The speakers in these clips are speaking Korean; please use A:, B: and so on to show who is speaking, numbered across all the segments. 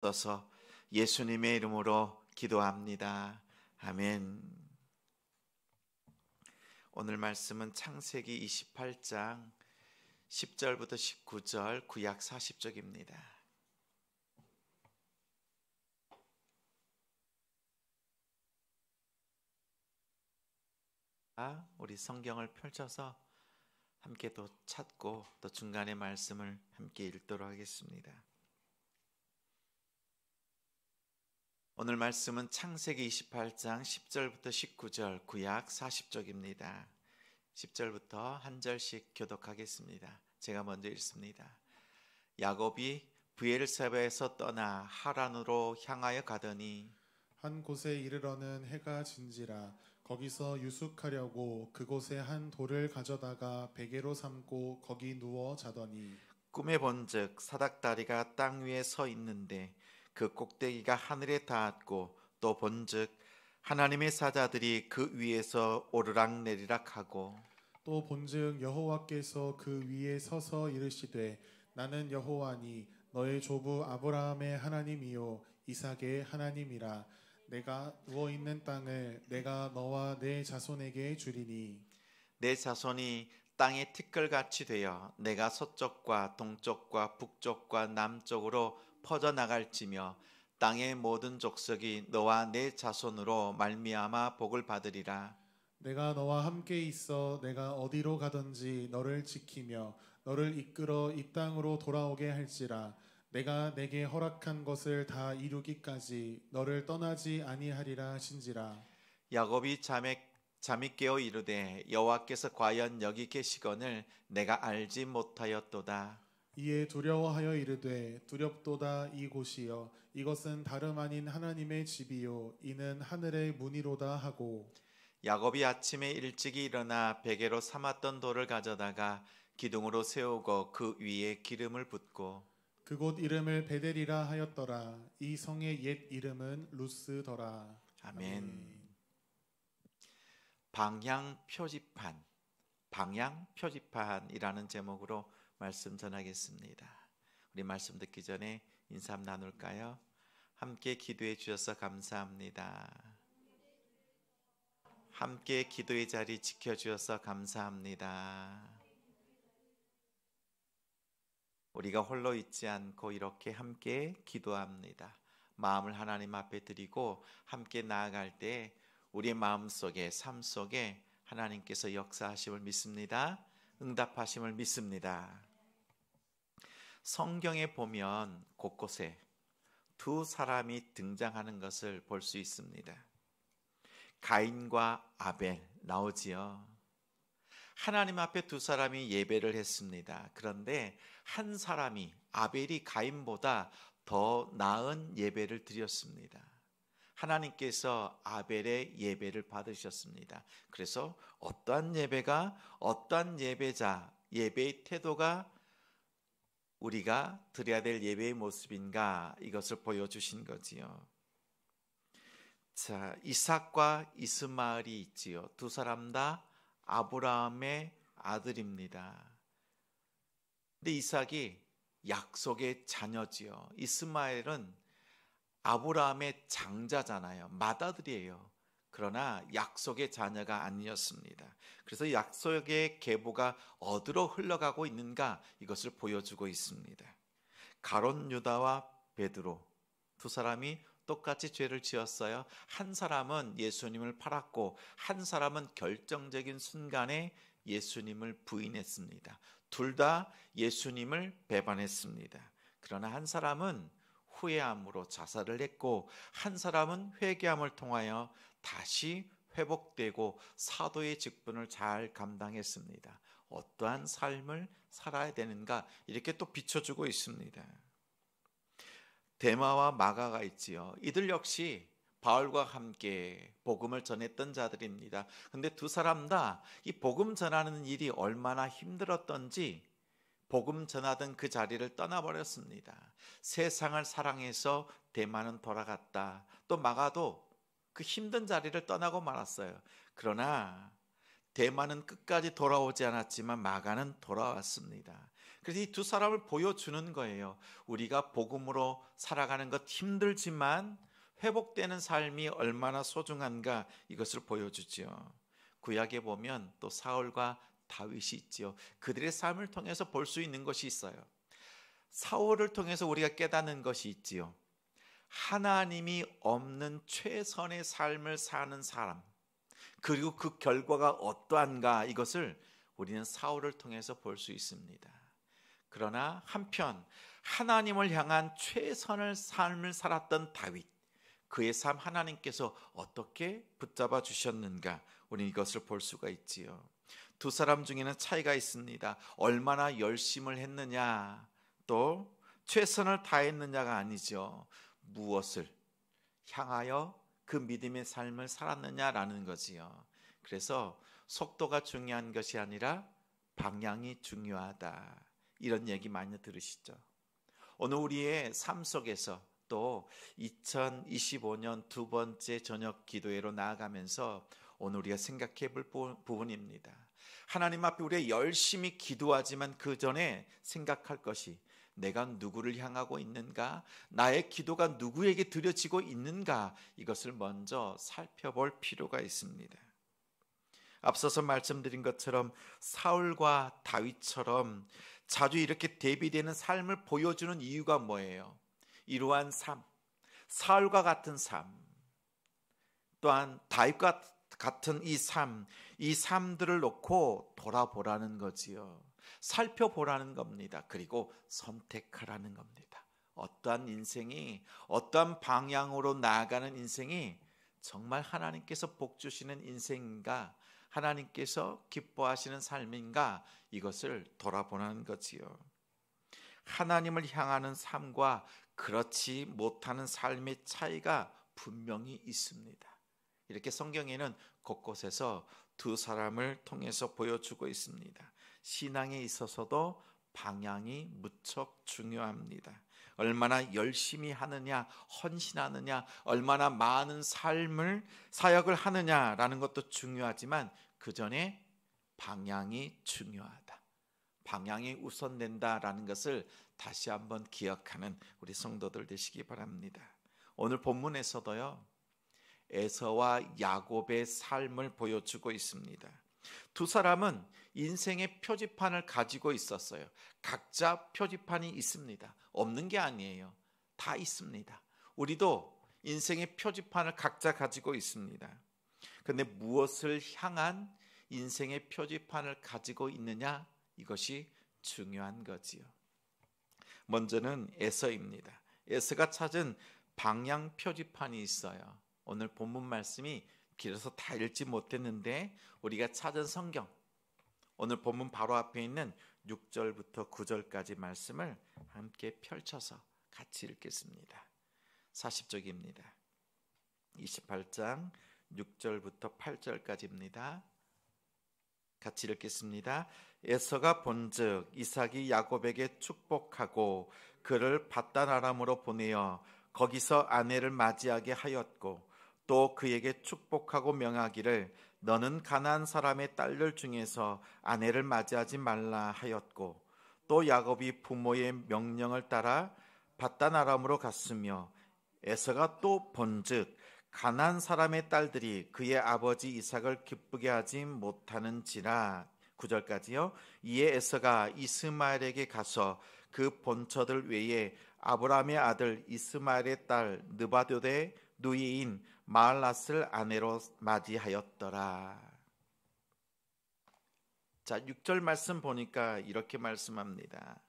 A: 떠서 예수님의 이름으로 기도합니다. 아멘. 오늘 말씀은 창세기 28장 10절부터 19절, 구약 40쪽입니다. 우리 성경을 펼쳐서 함께 또 찾고 또 중간에 말씀을 함께 읽도록 하겠습니다. 오늘 말씀은 창세기 28장 10절부터 19절, 구약 40쪽입니다. 10절부터 한 절씩 교독하겠습니다. 제가 먼저 읽습니다. 야곱이 브엘세바에서 떠나 하란으로 향하여 가더니
B: 한 곳에 이르러는 해가 진지라. 거기서 유숙하려고 그곳에 한 돌을 가져다가 베개로 삼고 거기 누워 자더니
A: 꿈에 본즉 사닥다리가 땅 위에 서 있는데 그 꼭대기가 하늘에 닿았고 또 본즉 하나님의 사자들이 그 위에서 오르락 내리락 하고
B: 또 본즉 여호와께서 그 위에 서서 이르시되 나는 여호와니 너의 조부 아브라함의 하나님이요 이삭의 하나님이라. 내가 누워 있는 땅을 내가 너와 내 자손에게 주리니
A: 내 자손이 땅의 티끌같이 되어 내가 서쪽과 동쪽과 북쪽과 남쪽으로 퍼져나갈지며 땅의 모든 족속이 너와 내 자손으로 말미암아 복을 받으리라.
B: 내가 너와 함께 있어 내가 어디로 가든지 너를 지키며 너를 이끌어 이 땅으로 돌아오게 할지라. 내가 내게 허락한 것을 다 이루기까지 너를 떠나지 아니하리라 하신지라.
A: 야곱이 잠이 깨어 이르되 여호와께서 과연 여기 계시거늘 내가 알지 못하였도다.
B: 이에 두려워하여 이르되 두렵도다. 이곳이여 이것은 다름 아닌 하나님의 집이요 이는 하늘의 문이로다 하고
A: 야곱이 아침에 일찍이 일어나 베개로 삼았던 돌을 가져다가 기둥으로 세우고 그 위에 기름을 붓고
B: 그곳 이름을 베델이라 하였더라. 이 성의 옛 이름은 루스더라.
A: 아멘. 방향표지판이라는 제목으로 말씀 전하겠습니다. 우리 말씀 듣기 전에 인사 나눌까요? 함께 기도해 주셔서 감사합니다. 함께 기도의 자리 지켜주셔서 감사합니다. 우리가 홀로 있지 않고 이렇게 함께 기도합니다. 마음을 하나님 앞에 드리고 함께 나아갈 때 우리의 마음속에 삶 속에 하나님께서 역사하심을 믿습니다. 응답하심을 믿습니다. 성경에 보면 곳곳에 두 사람이 등장하는 것을 볼 수 있습니다. 가인과 아벨 나오지요. 하나님 앞에 두 사람이 예배를 했습니다. 그런데 한 사람이 아벨이 가인보다 더 나은 예배를 드렸습니다. 하나님께서 아벨의 예배를 받으셨습니다. 그래서 어떠한 예배가 어떠한 예배자, 예배의 태도가 우리가 드려야 될 예배의 모습인가 이것을 보여주신 거지요. 자, 이삭과 이스마엘이 있지요. 두 사람 다 아브라함의 아들입니다. 근데 이삭이 약속의 자녀지요. 이스마엘은 아브라함의 장자잖아요. 맏아들이에요. 그러나 약속의 자녀가 아니었습니다. 그래서 약속의 계보가 어디로 흘러가고 있는가 이것을 보여주고 있습니다. 가롯 유다와 베드로 두 사람이 똑같이 죄를 지었어요. 한 사람은 예수님을 팔았고 한 사람은 결정적인 순간에 예수님을 부인했습니다. 둘 다 예수님을 배반했습니다. 그러나 한 사람은 후회함으로 자살을 했고 한 사람은 회개함을 통하여 다시 회복되고 사도의 직분을 잘 감당했습니다. 어떠한 삶을 살아야 되는가 이렇게 또 비춰주고 있습니다. 데마와 마가가 있지요. 이들 역시 바울과 함께 복음을 전했던 자들입니다. 그런데 두 사람 다 이 복음 전하는 일이 얼마나 힘들었던지 복음 전하던 그 자리를 떠나버렸습니다. 세상을 사랑해서 데마는 돌아갔다. 또 마가도 그 힘든 자리를 떠나고 말았어요. 그러나 데마는 끝까지 돌아오지 않았지만 마가는 돌아왔습니다. 그래서 이 두 사람을 보여주는 거예요. 우리가 복음으로 살아가는 것 힘들지만 회복되는 삶이 얼마나 소중한가 이것을 보여주지요. 구약에 보면 또 사울과 다윗이 있지요. 그들의 삶을 통해서 볼 수 있는 것이 있어요. 사울을 통해서 우리가 깨닫는 것이 있지요. 하나님이 없는 최선의 삶을 사는 사람, 그리고 그 결과가 어떠한가 이것을 우리는 사울을 통해서 볼 수 있습니다. 그러나 한편 하나님을 향한 최선의 삶을 살았던 다윗, 그의 삶 하나님께서 어떻게 붙잡아 주셨는가 우리는 이것을 볼 수가 있지요. 두 사람 중에는 차이가 있습니다. 얼마나 열심을 했느냐, 또 최선을 다했느냐가 아니죠. 무엇을 향하여 그 믿음의 삶을 살았느냐라는 거지요. 그래서 속도가 중요한 것이 아니라 방향이 중요하다, 이런 얘기 많이 들으시죠. 오늘 우리의 삶 속에서 또 2025년 두 번째 저녁 기도회로 나아가면서 오늘 우리가 생각해 볼 부분입니다. 하나님 앞에 우리가 열심히 기도하지만 그 전에 생각할 것이, 내가 누구를 향하고 있는가? 나의 기도가 누구에게 드려지고 있는가? 이것을 먼저 살펴볼 필요가 있습니다. 앞서서 말씀드린 것처럼 사울과 다윗처럼 자주 이렇게 대비되는 삶을 보여주는 이유가 뭐예요? 이러한 삶, 사울과 같은 삶, 또한 다윗과 같은 이 삶들을 놓고 돌아보라는 거지요. 살펴보라는 겁니다. 그리고 선택하라는 겁니다. 어떠한 인생이, 어떠한 방향으로 나아가는 인생이 정말 하나님께서 복 주시는 인생인가, 하나님께서 기뻐하시는 삶인가, 이것을 돌아보라는 거지요. 하나님을 향하는 삶과 그렇지 못하는 삶의 차이가 분명히 있습니다. 이렇게 성경에는 곳곳에서 두 사람을 통해서 보여주고 있습니다. 신앙에 있어서도 방향이 무척 중요합니다. 얼마나 열심히 하느냐, 헌신하느냐, 얼마나 많은 삶을 사역을 하느냐라는 것도 중요하지만 그 전에 방향이 중요하다, 방향이 우선된다라는 것을 다시 한번 기억하는 우리 성도들 되시기 바랍니다. 오늘 본문에서도요, 에서와 야곱의 삶을 보여주고 있습니다. 두 사람은 인생의 표지판을 가지고 있었어요. 각자 표지판이 있습니다. 없는 게 아니에요. 다 있습니다. 우리도 인생의 표지판을 각자 가지고 있습니다. 그런데 무엇을 향한 인생의 표지판을 가지고 있느냐, 이것이 중요한 거지요. 먼저는 에서입니다. 에서가 찾은 방향 표지판이 있어요. 오늘 본문 말씀이 길어서 다 읽지 못했는데 우리가 찾은 성경, 오늘 본문 바로 앞에 있는 6절부터 9절까지 말씀을 함께 펼쳐서 같이 읽겠습니다. 40쪽입니다. 28장 6절부터 8절까지입니다. 같이 읽겠습니다. 에서가 본즉 이삭이 야곱에게 축복하고 그를 밧단 아람으로 보내어 거기서 아내를 맞이하게 하였고, 또 그에게 축복하고 명하기를 너는 가나안 사람의 딸들 중에서 아내를 맞이하지 말라 하였고, 또 야곱이 부모의 명령을 따라 밧단 아람으로 갔으며, 에서가 또 본즉 가나안 사람의 딸들이 그의 아버지 이삭을 기쁘게 하지 못하는지라. 9절까지요. 이에 에서가 이스마엘에게 가서 그 본처들 외에 아브라함의 아들 이스마엘의 딸 느바돛의 누이인 마알랏을 아내로 맞이하였더라. 자, 6절 말씀 보니까 이렇게 말씀합니다.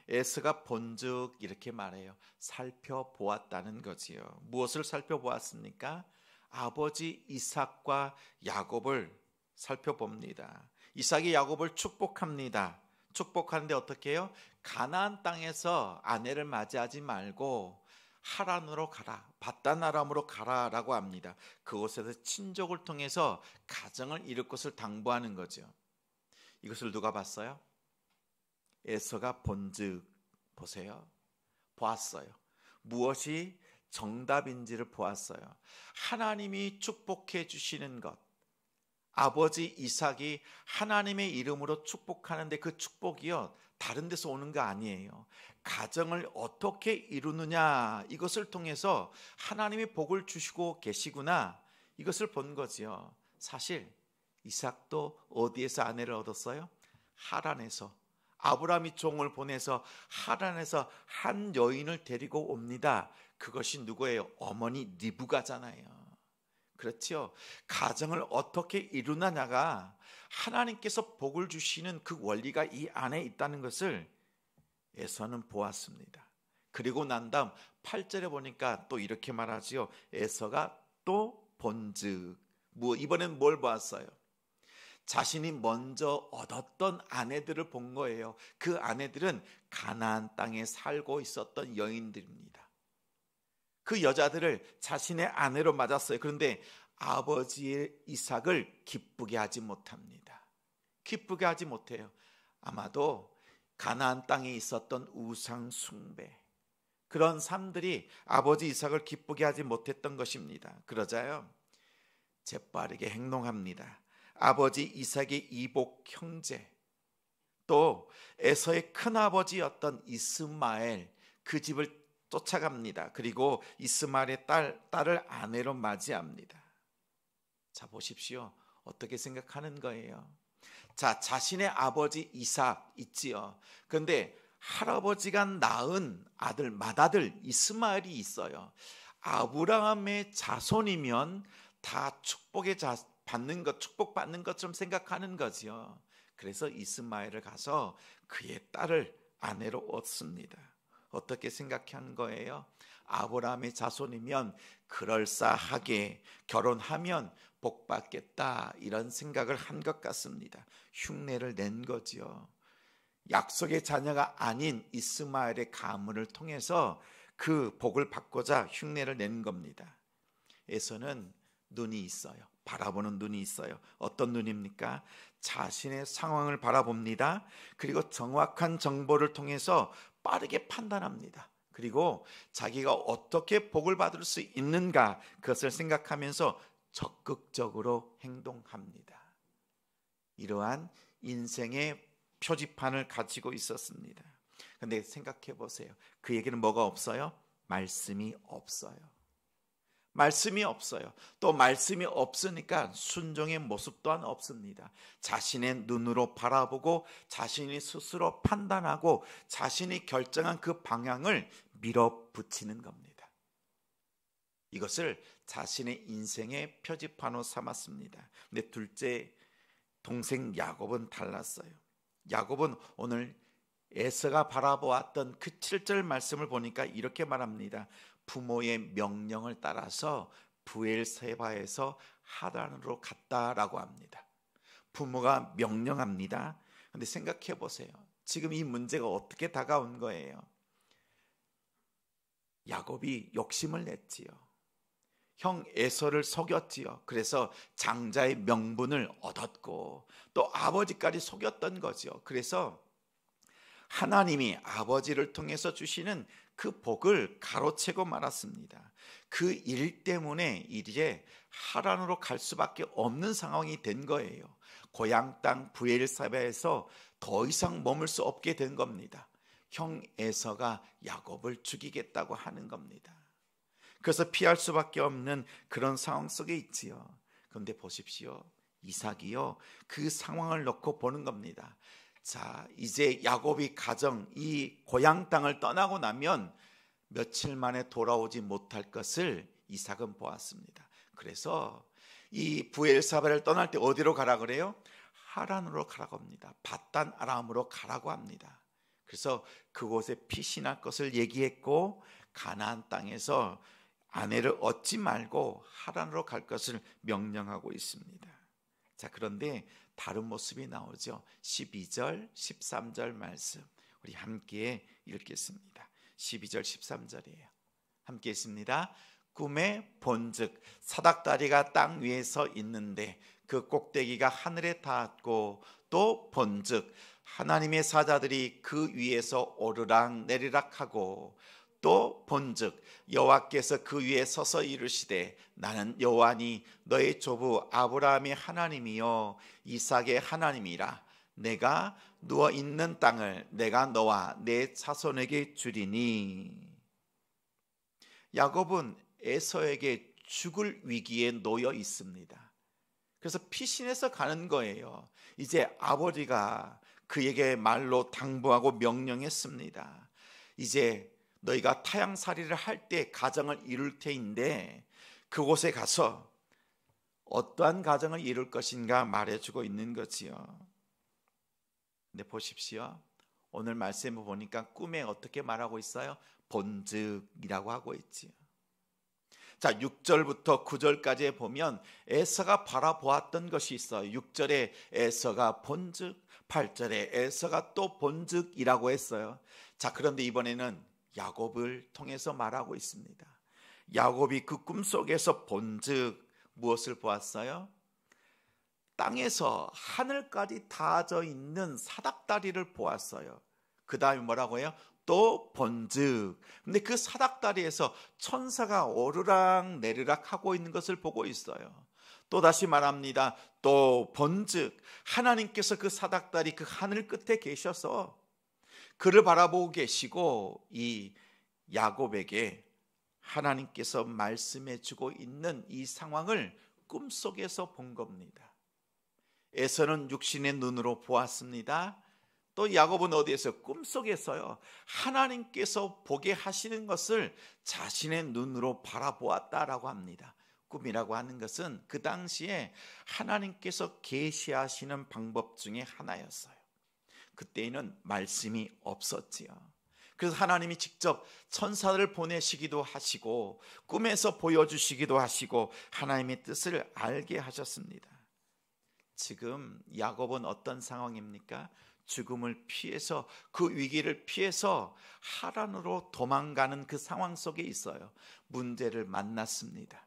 A: 에서가 본즉 이렇게 말해요. 살펴보았다는 거지요. 무엇을 살펴보았습니까? 아버지 이삭과 야곱을 살펴봅니다. 이삭이 야곱을 축복합니다. 축복하는데 어떻게 해요? 가나안 땅에서 아내를 맞이하지 말고 하란으로 가라, 밧단 아람으로 가라라고 합니다. 그곳에서 친족을 통해서 가정을 이룰 것을 당부하는 거죠. 이것을 누가 봤어요? 에서가 본즉, 보세요. 보았어요. 무엇이 정답인지를 보았어요. 하나님이 축복해 주시는 것, 아버지 이삭이 하나님의 이름으로 축복하는데 그 축복이요, 다른 데서 오는 거 아니에요. 가정을 어떻게 이루느냐, 이것을 통해서 하나님이 복을 주시고 계시구나, 이것을 본 거지요. 사실 이삭도 어디에서 아내를 얻었어요? 하란에서. 아브라함이 종을 보내서 하란에서 한 여인을 데리고 옵니다. 그것이 누구예요? 어머니 리브가잖아요. 그렇죠? 가정을 어떻게 이루느냐가 하나님께서 복을 주시는 그 원리가 이 안에 있다는 것을 에서는 보았습니다. 그리고 난 다음 8절에 보니까 또 이렇게 말하지요. 에서가 또 본즉, 이번엔 뭘 보았어요? 자신이 먼저 얻었던 아내들을 본 거예요. 그 아내들은 가나안 땅에 살고 있었던 여인들입니다. 그 여자들을 자신의 아내로 맞았어요. 그런데 아버지의 이삭을 기쁘게 하지 못합니다. 기쁘게 하지 못해요. 아마도 가나안 땅에 있었던 우상 숭배, 그런 삶들이 아버지 이삭을 기쁘게 하지 못했던 것입니다. 그러자요, 재빠르게 행동합니다. 아버지 이삭의 이복 형제, 또 에서의 큰아버지였던 이스마엘, 그 집을 쫓아갑니다. 그리고 이스마엘의 딸을 아내로 맞이합니다. 자, 보십시오. 어떻게 생각하는 거예요? 자, 자신의 아버지 이삭 있지요. 그런데 할아버지가 낳은 아들, 맏아들 이스마엘이 있어요. 아브라함의 자손이면 다 축복받는 것처럼 생각하는 거지요. 그래서 이스마엘을 가서 그의 딸을 아내로 얻습니다. 어떻게 생각한 거예요? 아브라함의 자손이면 그럴싸하게 결혼하면 복받겠다, 이런 생각을 한 것 같습니다. 흉내를 낸 거지요. 약속의 자녀가 아닌 이스마엘의 가문을 통해서 그 복을 받고자 흉내를 낸 겁니다. 에서는 눈이 있어요. 바라보는 눈이 있어요. 어떤 눈입니까? 자신의 상황을 바라봅니다. 그리고 정확한 정보를 통해서 빠르게 판단합니다. 그리고 자기가 어떻게 복을 받을 수 있는가, 그것을 생각하면서 적극적으로 행동합니다. 이러한 인생의 표지판을 가지고 있었습니다. 그런데 생각해 보세요. 그에게는 뭐가 없어요? 말씀이 없어요. 말씀이 없어요. 또 말씀이 없으니까 순종의 모습 또한 없습니다. 자신의 눈으로 바라보고 자신이 스스로 판단하고 자신이 결정한 그 방향을 밀어붙이는 겁니다. 이것을 자신의 인생의 표지판으로 삼았습니다. 근데 둘째 동생 야곱은 달랐어요. 야곱은 오늘 에서가 바라보았던 그 7절 말씀을 보니까 이렇게 말합니다. 부모의 명령을 따라서 브엘세바에서 하란으로 갔다라고 합니다. 부모가 명령합니다. 그런데 생각해 보세요. 지금 이 문제가 어떻게 다가온 거예요? 야곱이 욕심을 냈지요. 형 에서를 속였지요. 그래서 장자의 명분을 얻었고 또 아버지까지 속였던 거죠. 그래서 하나님이 아버지를 통해서 주시는 그 복을 가로채고 말았습니다. 그 일 때문에 이제 하란으로 갈 수밖에 없는 상황이 된 거예요. 고향 땅 브엘사바에서 더 이상 머물 수 없게 된 겁니다. 형 에서가 야곱을 죽이겠다고 하는 겁니다. 그래서 피할 수밖에 없는 그런 상황 속에 있지요. 그런데 보십시오. 이삭이요, 그 상황을 놓고 보는 겁니다. 자, 이제 야곱이 이 고향 땅을 떠나고 나면 며칠 만에 돌아오지 못할 것을 이삭은 보았습니다. 그래서 이 브엘사바를 떠날 때 어디로 가라 그래요? 하란으로 가라고 합니다. 밧단 아람으로 가라고 합니다. 그래서 그곳에 피신할 것을 얘기했고 가나안 땅에서 아내를 얻지 말고 하란으로 갈 것을 명령하고 있습니다. 자, 그런데 다른 모습이 나오죠. 12절, 13절 말씀 우리 함께 읽겠습니다. 12절, 13절이에요. 함께 읽습니다. 꿈에 본즉 사닥다리가 땅 위에 서 있는데 그 꼭대기가 하늘에 닿았고 또 본즉 하나님의 사자들이 그 위에서 오르락 내리락 하고 또 본즉 여호와께서 그 위에 서서 이르시되 나는 여호와니 너의 조부 아브라함의 하나님이요 이삭의 하나님이라. 내가 누워 있는 땅을 내가 너와 내 자손에게 주리니. 야곱은 에서에게 죽을 위기에 놓여 있습니다. 그래서 피신해서 가는 거예요. 이제 아버지가 그에게 말로 당부하고 명령했습니다. 이제 너희가 타향살이를 할 때 가정을 이룰 테인데 그곳에 가서 어떠한 가정을 이룰 것인가 말해주고 있는 거지요. 근데 보십시오. 오늘 말씀을 보니까 꿈에 어떻게 말하고 있어요? 본즉이라고 하고 있지요. 자, 6절부터 9절까지 보면 에서가 바라보았던 것이 있어요. 6절에 에서가 본즉, 8절에 에서가 또 본즉이라고 했어요. 자, 그런데 이번에는 야곱을 통해서 말하고 있습니다. 야곱이 그 꿈속에서 본즉 무엇을 보았어요? 땅에서 하늘까지 닿아져 있는 사닥다리를 보았어요. 그 다음에 뭐라고 해요? 또 본즉. 근데 그 사닥다리에서 천사가 오르락 내리락 하고 있는 것을 보고 있어요. 또 다시 말합니다. 또 본즉 하나님께서 그 사닥다리 그 하늘 끝에 계셔서 그를 바라보고 계시고 이 야곱에게 하나님께서 말씀해 주고 있는 이 상황을 꿈속에서 본 겁니다. 에서는 육신의 눈으로 보았습니다. 또 야곱은 어디에서? 꿈속에서요. 하나님께서 보게 하시는 것을 자신의 눈으로 바라보았다라고 합니다. 꿈이라고 하는 것은 그 당시에 하나님께서 계시하시는 방법 중에 하나였어요. 그때에는 말씀이 없었지요. 그래서 하나님이 직접 천사를 보내시기도 하시고 꿈에서 보여주시기도 하시고 하나님의 뜻을 알게 하셨습니다. 지금 야곱은 어떤 상황입니까? 죽음을 피해서 그 위기를 피해서 하란으로 도망가는 그 상황 속에 있어요. 문제를 만났습니다.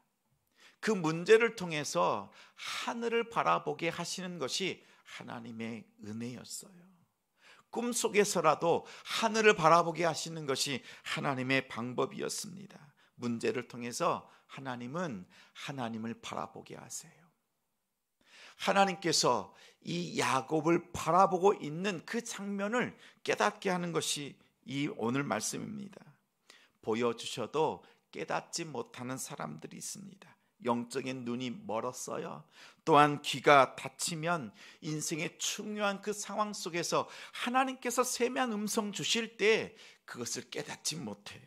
A: 그 문제를 통해서 하늘을 바라보게 하시는 것이 하나님의 은혜였어요. 꿈속에서라도 하늘을 바라보게 하시는 것이 하나님의 방법이었습니다. 문제를 통해서 하나님은 하나님을 바라보게 하세요. 하나님께서 이 야곱을 바라보고 있는 그 장면을 깨닫게 하는 것이 이 오늘 말씀입니다. 보여주셔도 깨닫지 못하는 사람들이 있습니다. 영적인 눈이 멀었어요. 또한 귀가 닫히면 인생의 중요한 그 상황 속에서 하나님께서 세미한 음성 주실 때 그것을 깨닫지 못해요.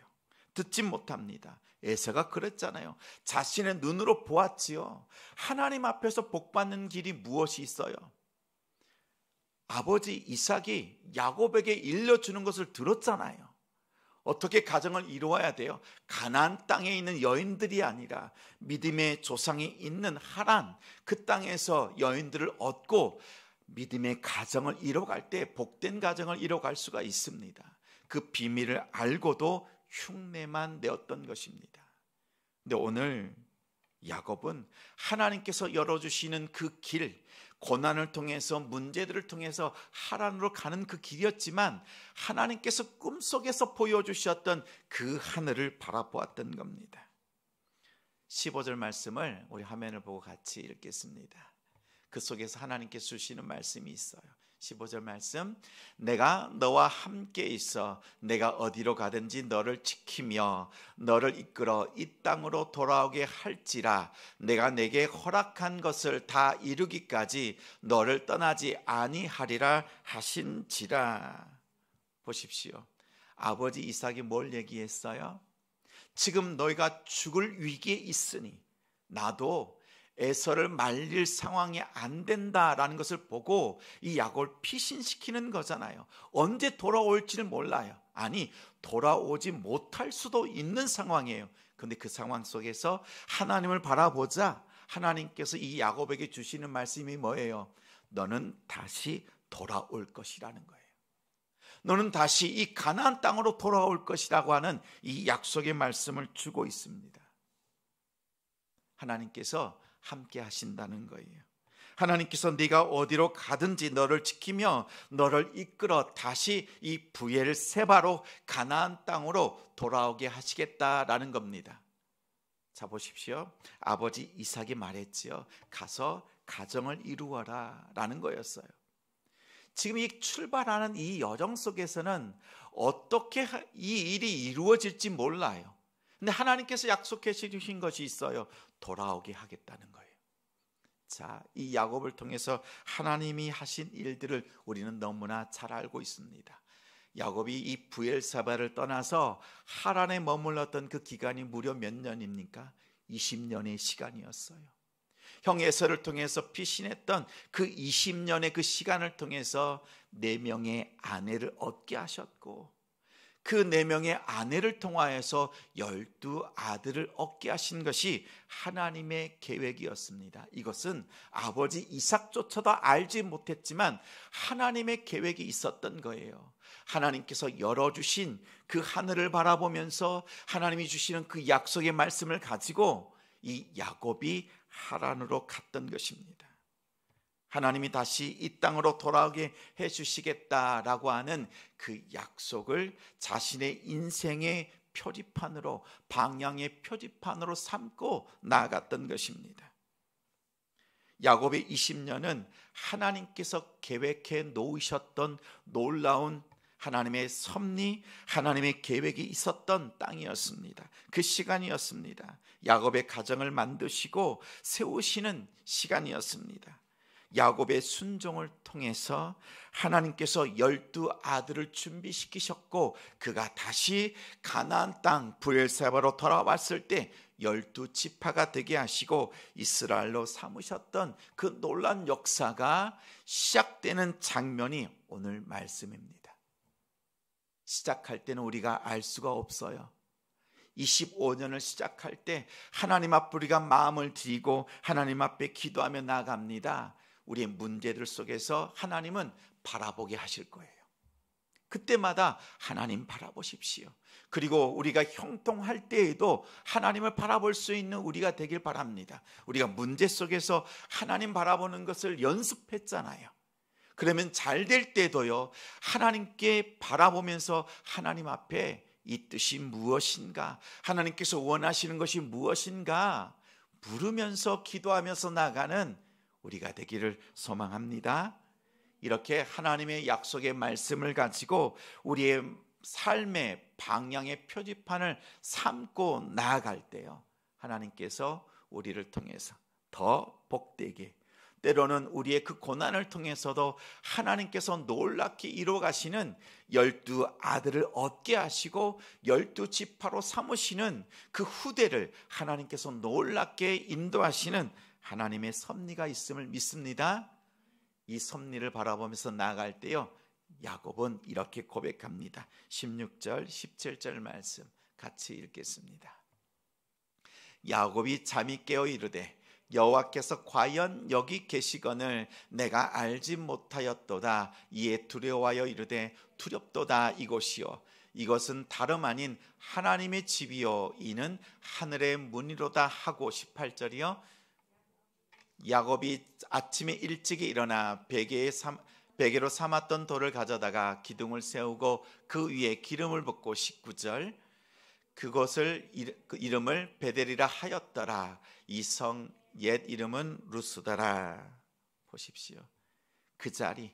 A: 듣지 못합니다. 에서가 그랬잖아요. 자신의 눈으로 보았지요. 하나님 앞에서 복받는 길이 무엇이 있어요? 아버지 이삭이 야곱에게 일러주는 것을 들었잖아요. 어떻게 가정을 이루어야 돼요? 가나안 땅에 있는 여인들이 아니라 믿음의 조상이 있는 하란, 그 땅에서 여인들을 얻고 믿음의 가정을 이뤄갈 때 복된 가정을 이뤄갈 수가 있습니다. 그 비밀을 알고도 흉내만 내었던 것입니다. 근데 오늘 야곱은 하나님께서 열어주시는 그 길, 고난을 통해서 문제들을 통해서 하란으로 가는 그 길이었지만 하나님께서 꿈속에서 보여주셨던 그 하늘을 바라보았던 겁니다. 15절 말씀을 우리 화면을 보고 같이 읽겠습니다. 그 속에서 하나님께서 주시는 말씀이 있어요. 15절 말씀, 내가 너와 함께 있어 내가 어디로 가든지 너를 지키며 너를 이끌어 이 땅으로 돌아오게 할지라 내가 내게 허락한 것을 다 이루기까지 너를 떠나지 아니하리라 하신지라. 보십시오. 아버지 이삭이 뭘 얘기했어요? 지금 너희가 죽을 위기에 있으니 나도 에서를 말릴 상황이 안 된다라는 것을 보고 이 야곱을 피신시키는 거잖아요. 언제 돌아올지는 몰라요. 아니, 돌아오지 못할 수도 있는 상황이에요. 그런데 그 상황 속에서 하나님을 바라보자 하나님께서 이 야곱에게 주시는 말씀이 뭐예요? 너는 다시 돌아올 것이라는 거예요. 너는 다시 이 가나안 땅으로 돌아올 것이라고 하는 이 약속의 말씀을 주고 있습니다. 하나님께서 함께 하신다는 거예요. 하나님께서 네가 어디로 가든지 너를 지키며 너를 이끌어 다시 이 부엘 세바로 가나안 땅으로 돌아오게 하시겠다라는 겁니다. 자, 보십시오. 아버지 이삭이 말했지요. 가서 가정을 이루어라 라는 거였어요. 지금 이 출발하는 이 여정 속에서는 어떻게 이 일이 이루어질지 몰라요. 근데 하나님께서 약속해 주신 것이 있어요. 돌아오게 하겠다는 거예요. 자, 이 야곱을 통해서 하나님이 하신 일들을 우리는 너무나 잘 알고 있습니다. 야곱이 이 브엘사바를 떠나서 하란에 머물렀던 그 기간이 무려 몇 년입니까? 20년의 시간이었어요. 형 에서를 통해서 피신했던 그 20년의 그 시간을 통해서 4명의 아내를 얻게 하셨고, 그 4명의 아내를 통하여서 12아들을 얻게 하신 것이 하나님의 계획이었습니다. 이것은 아버지 이삭조차도 알지 못했지만 하나님의 계획이 있었던 거예요. 하나님께서 열어주신 그 하늘을 바라보면서 하나님이 주시는 그 약속의 말씀을 가지고 이 야곱이 하란으로 갔던 것입니다. 하나님이 다시 이 땅으로 돌아오게 해주시겠다라고 하는 그 약속을 자신의 인생의 표지판으로, 방향의 표지판으로 삼고 나아갔던 것입니다. 야곱의 20년은 하나님께서 계획해 놓으셨던 놀라운 하나님의 섭리, 하나님의 계획이 있었던 땅이었습니다. 그 시간이었습니다. 야곱의 가정을 만드시고 세우시는 시간이었습니다. 야곱의 순종을 통해서 하나님께서 12아들을 준비시키셨고, 그가 다시 가나안 땅 브엘사바로 돌아왔을 때 12지파가 되게 하시고 이스라엘로 삼으셨던 그 놀라운 역사가 시작되는 장면이 오늘 말씀입니다. 시작할 때는 우리가 알 수가 없어요. 25년을 시작할 때 하나님 앞에 우리가 마음을 드리고 하나님 앞에 기도하며 나아갑니다. 우리의 문제들 속에서 하나님은 바라보게 하실 거예요. 그때마다 하나님 바라보십시오. 그리고 우리가 형통할 때에도 하나님을 바라볼 수 있는 우리가 되길 바랍니다. 우리가 문제 속에서 하나님 바라보는 것을 연습했잖아요. 그러면 잘 될 때도요, 하나님께 바라보면서 하나님 앞에 이 뜻이 무엇인가, 하나님께서 원하시는 것이 무엇인가 물으면서 기도하면서 나가는 우리가 되기를 소망합니다. 이렇게 하나님의 약속의 말씀을 가지고 우리의 삶의 방향의 표지판을 삼고 나아갈 때요, 하나님께서 우리를 통해서 더 복되게, 때로는 우리의 그 고난을 통해서도 하나님께서 놀랍게 이루어 가시는 12아들을 얻게 하시고 12지파로 삼으시는 그 후대를 하나님께서 놀랍게 인도하시는 하나님의 섭리가 있음을 믿습니다. 이 섭리를 바라보면서 나아갈 때요, 야곱은 이렇게 고백합니다. 16절 17절 말씀 같이 읽겠습니다. 야곱이 잠이 깨어 이르되 여호와께서 과연 여기 계시거늘 내가 알지 못하였도다. 이에 두려워하여 이르되 두렵도다. 이곳이요, 이것은 다름 아닌 하나님의 집이요, 이는 하늘의 문이로다 하고. 18절이요, 야곱이 아침에 일찍이 일어나 베개로 삼았던 돌을 가져다가 기둥을 세우고 그 위에 기름을 붓고. 19절, 그것을 이름을 베델이라 하였더라. 이 성 옛 이름은 루스다라. 보십시오. 그 자리,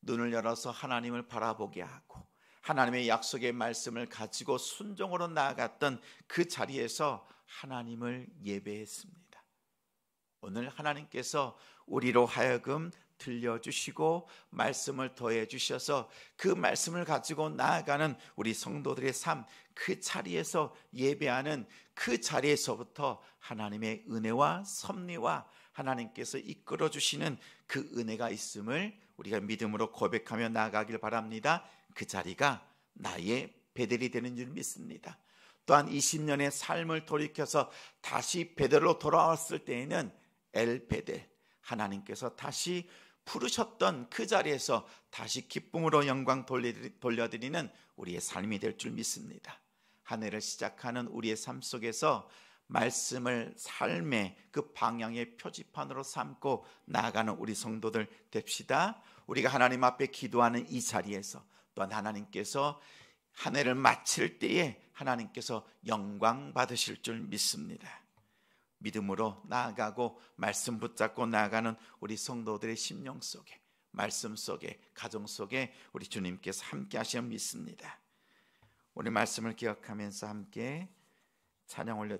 A: 눈을 열어서 하나님을 바라보게 하고 하나님의 약속의 말씀을 가지고 순종으로 나아갔던 그 자리에서 하나님을 예배했습니다. 오늘 하나님께서 우리로 하여금 들려주시고 말씀을 더해 주셔서 그 말씀을 가지고 나아가는 우리 성도들의 삶, 그 자리에서 예배하는 그 자리에서부터 하나님의 은혜와 섭리와 하나님께서 이끌어 주시는 그 은혜가 있음을 우리가 믿음으로 고백하며 나아가길 바랍니다. 그 자리가 나의 베델이 되는 줄 믿습니다. 또한 20년의 삶을 돌이켜서 다시 베델로 돌아왔을 때에는 엘 베델, 하나님께서 다시 부르셨던 그 자리에서 다시 기쁨으로 영광 돌려드리는 우리의 삶이 될 줄 믿습니다. 한 해를 시작하는 우리의 삶 속에서 말씀을 삶의 그 방향의 표지판으로 삼고 나아가는 우리 성도들 됩시다. 우리가 하나님 앞에 기도하는 이 자리에서 또한 하나님께서 한 해를 마칠 때에 하나님께서 영광 받으실 줄 믿습니다. 믿음으로 나아가고 말씀 붙잡고 나아가는 우리 성도들의 심령 속에 말씀 속에, 가정 속에 우리 주님께서 함께 하시면 믿습니다. 우리 말씀을 기억하면서 함께 찬양 올려